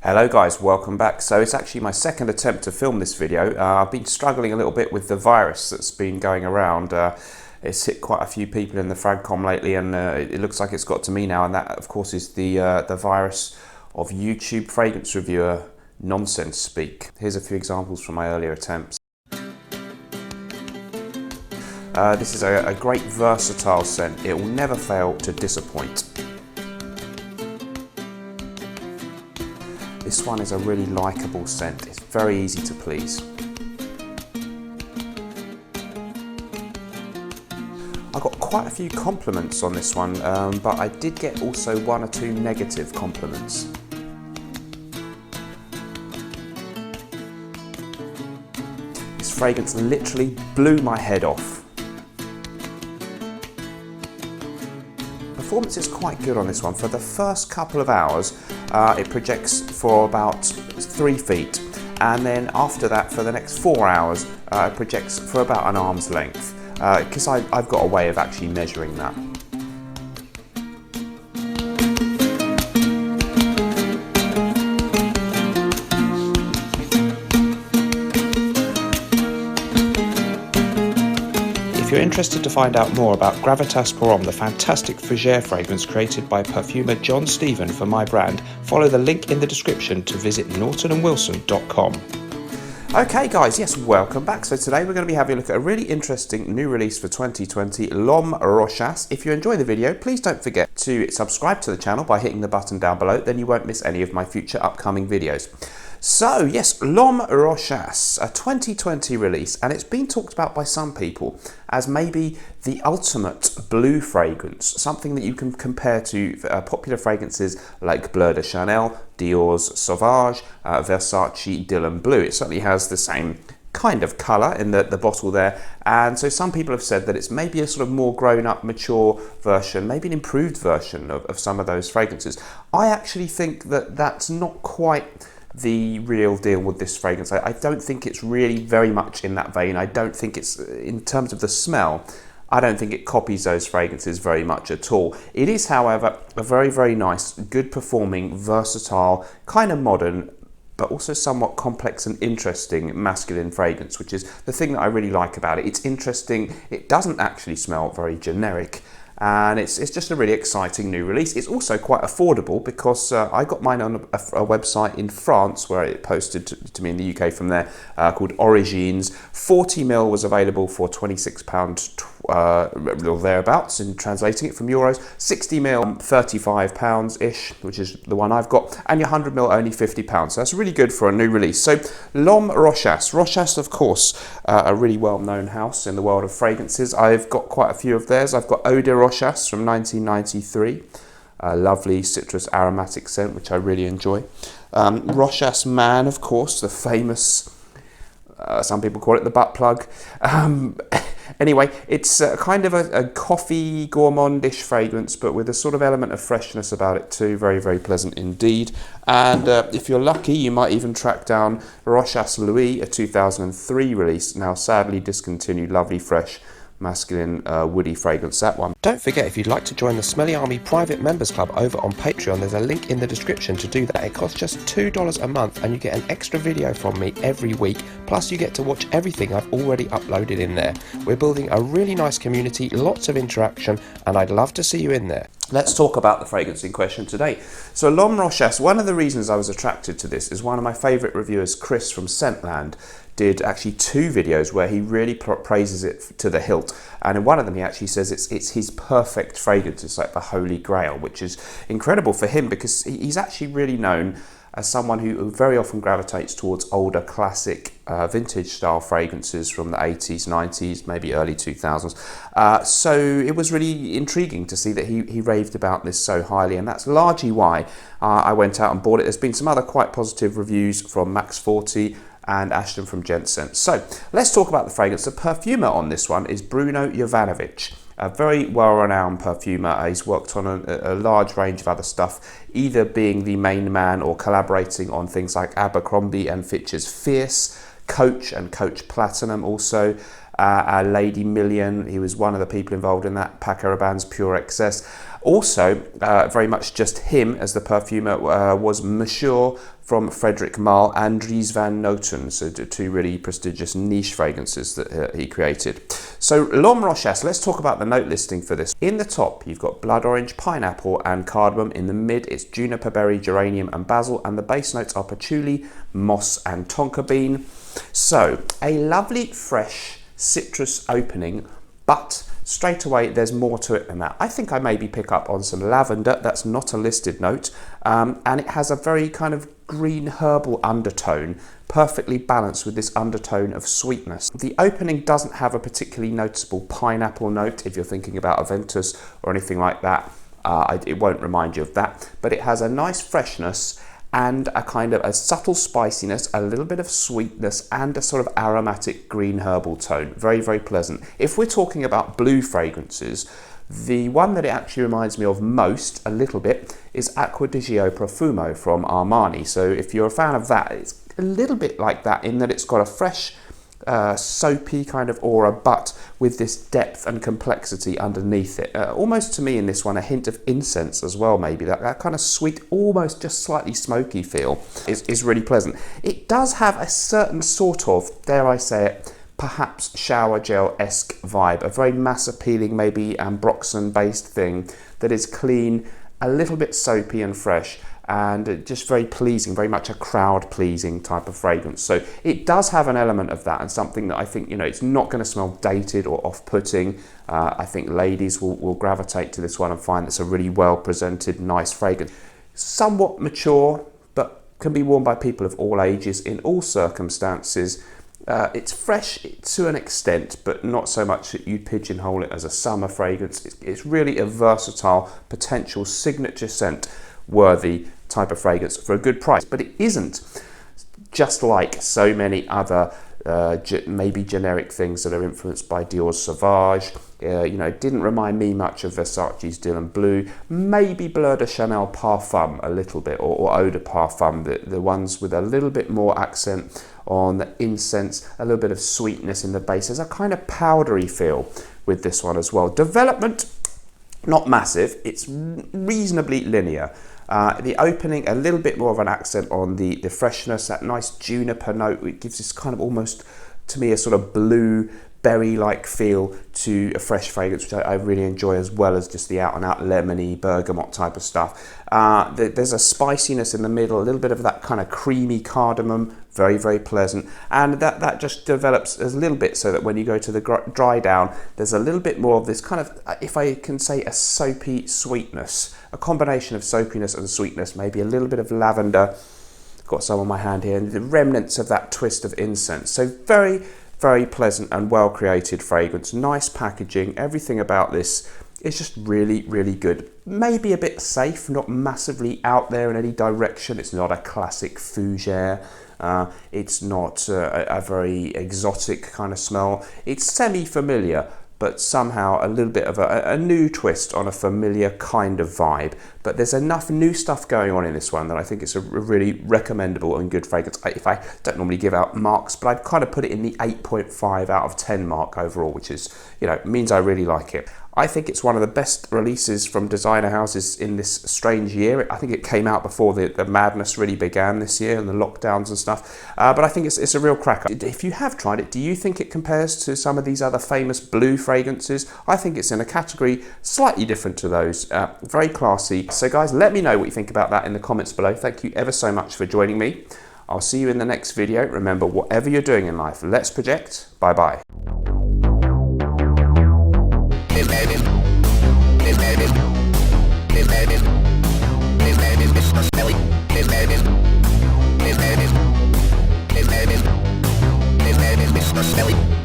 Hello guys, welcome back. So it's actually my second attempt to film this video. I've been struggling a little bit with the virus that's been going around. It's hit quite a few people in the Fragcom lately, and it looks like it's got to me now, and that of course is the virus of YouTube fragrance reviewer nonsense speak. Here's a few examples from my earlier attempts. This is a great versatile scent. It will never fail to disappoint. This one is a really likeable scent. It's very easy to please. I got quite a few compliments on this one, but I did get also one or two negative compliments. This fragrance literally blew my head off. Performance is quite good on this one. For the first couple of hours, it projects for about 3 feet, and then after that, for the next 4 hours, it projects for about an arm's length, because I've got a way of actually measuring that. If you're interested to find out more about Gravitas Pour Homme, the fantastic fougere fragrance created by perfumer John Stephen for my brand, follow the link in the description to visit nortonandwilson.com. Okay guys, yes, welcome back. So today we're going to be having a look at a really interesting new release for 2020, L'Homme Rochas. If you enjoy the video, please don't forget to subscribe to the channel by hitting the button down below, then you won't miss any of my future upcoming videos. So yes, L'Homme Rochas, a 2020 release, and it's been talked about by some people as maybe the ultimate blue fragrance, something that you can compare to popular fragrances like Bleu de Chanel, Dior's Sauvage, Versace Dylan Blue. It certainly has the same kind of colour in the bottle there, and so some people have said that it's maybe a sort of more grown-up, mature version, maybe an improved version of some of those fragrances. I actually think that that's not quite the real deal with this fragrance. I don't think it's really very much in that vein. I don't think it's, in terms of the smell, I don't think it copies those fragrances very much at all. It is, however, a very, very nice, good performing, versatile, kind of modern, but also somewhat complex and interesting masculine fragrance, which is the thing that I really like about it. It's interesting, it doesn't actually smell very generic, and it's just a really exciting new release. It's also quite affordable because I got mine on a website in France where it posted to me in the UK from there, called Origines. 40ml was available for £26 or thereabouts in translating it from euros. 60ml, £35-ish, which is the one I've got, and your 100ml only £50. So that's really good for a new release. So L'Homme Rochas. Rochas, of course, a really well-known house in the world of fragrances. I've got quite a few of theirs. I've got Eau de Rochas from 1993, a lovely citrus aromatic scent which I really enjoy. Rochas Man, of course, the famous, some people call it the butt plug. Anyway, it's kind of a coffee gourmandish fragrance, but with a sort of element of freshness about it too. Very, very pleasant indeed. And if you're lucky, you might even track down Rochas Louis, a 2003 release, now sadly discontinued, lovely, fresh, masculine, woody fragrance, that one. Don't forget, if you'd like to join the Smelly Army private members club over on Patreon, there's a link in the description to do that. It costs just $2 a month, and you get an extra video from me every week, plus you get to watch everything I've already uploaded in there. We're building a really nice community, lots of interaction, and I'd love to see you in there. Let's talk about the fragrance in question today. So L'Homme Rochas, one of the reasons I was attracted to this is one of my favourite reviewers, Chris from Scentland, did actually 2 videos where he really praises it to the hilt, and in one of them he actually says it's his perfect fragrance. It's like the holy grail, which is incredible for him because he's actually really known as someone who very often gravitates towards older classic vintage style fragrances from the 80s, 90s, maybe early 2000s. So it was really intriguing to see that he raved about this so highly, and that's largely why I went out and bought it. There's been some other quite positive reviews from Max 40 and Ashton from Jensen. So let's talk about the fragrance. The perfumer on this one is Bruno Jovanovic, a very well-renowned perfumer. He's worked on a large range of other stuff, either being the main man or collaborating on things like Abercrombie and Fitch's Fierce, Coach and Coach Platinum also, Lady Million. He was one of the people involved in that, Paco Rabanne's Pure Excess. Also, very much just him as the perfumer was Monsieur from Frederick Malle and Dries van Noten, so two really prestigious niche fragrances that he created. So L'Homme Rochas, let's talk about the note listing for this. In the top, you've got blood orange, pineapple and cardamom. In the mid, it's juniper berry, geranium and basil, and the base notes are patchouli, moss and tonka bean. So a lovely, fresh citrus opening, but straight away there's more to it than that. I think I maybe pick up on some lavender. That's not a listed note, and it has a very kind of green herbal undertone, perfectly balanced with this undertone of sweetness. The opening doesn't have a particularly noticeable pineapple note if you're thinking about Aventus or anything like that. It won't remind you of that, but it has a nice freshness and a kind of a subtle spiciness, a little bit of sweetness and a sort of aromatic green herbal tone. Very, very pleasant. If we're talking about blue fragrances, the one that it actually reminds me of most, a little bit, is Aqua Dgo Profumo from Armani. So if you're a fan of that, it's a little bit like that in that it's got a fresh, soapy kind of aura, but with this depth and complexity underneath it. Almost to me in this one, a hint of incense as well, maybe. That kind of sweet, almost just slightly smoky feel is really pleasant. It does have a certain sort of, dare I say it, perhaps shower gel-esque vibe, a very mass appealing, maybe Ambroxan based thing that is clean, a little bit soapy and fresh, and just very pleasing, very much a crowd pleasing type of fragrance. So it does have an element of that, and something that I think, you know, it's not going to smell dated or off-putting. I think ladies will gravitate to this one and find it's a really well presented, nice fragrance. Somewhat mature, but can be worn by people of all ages in all circumstances. It's fresh to an extent, but not so much that you'd pigeonhole it as a summer fragrance. It's really a versatile, potential signature scent worthy type of fragrance for a good price. But it isn't just like so many other maybe generic things that are influenced by Dior's Sauvage. You know, it didn't remind me much of Versace's Dylan Blue, maybe Bleu de Chanel Parfum a little bit, or Eau de Parfum, the ones with a little bit more accent on the incense, a little bit of sweetness in the base. There's a kind of powdery feel with this one as well. Development, not massive, it's reasonably linear. The opening, a little bit more of an accent on the freshness, that nice juniper note. It gives this kind of almost, to me, a sort of blue berry-like feel to a fresh fragrance, which I really enjoy, as well as just the out-and-out lemony, bergamot type of stuff. There's a spiciness in the middle, a little bit of that kind of creamy cardamom, very, very pleasant. And that just develops a little bit so that when you go to the dry down, there's a little bit more of this kind of, if I can say, a soapy sweetness, a combination of soapiness and sweetness, maybe a little bit of lavender. Got some on my hand here, and the remnants of that twist of incense. So very, very pleasant and well created fragrance, nice packaging, everything about this is just really, really good. Maybe a bit safe, not massively out there in any direction. It's not a classic fougere. It's not a very exotic kind of smell. It's semi-familiar, but somehow a little bit of a new twist on a familiar kind of vibe. But there's enough new stuff going on in this one that I think it's a really recommendable and good fragrance. If I don't normally give out marks, but I'd kind of put it in the 8.5 out of 10 mark overall, which is, you know, means I really like it. I think it's one of the best releases from designer houses in this strange year. I think it came out before the madness really began this year and the lockdowns and stuff. But I think it's a real cracker. If you have tried it, do you think it compares to some of these other famous blue fragrances? I think it's in a category slightly different to those. Very classy. So guys, let me know what you think about that in the comments below. Thank you ever so much for joining me. I'll see you in the next video. Remember, whatever you're doing in life, let's project. Bye-bye. Smelly.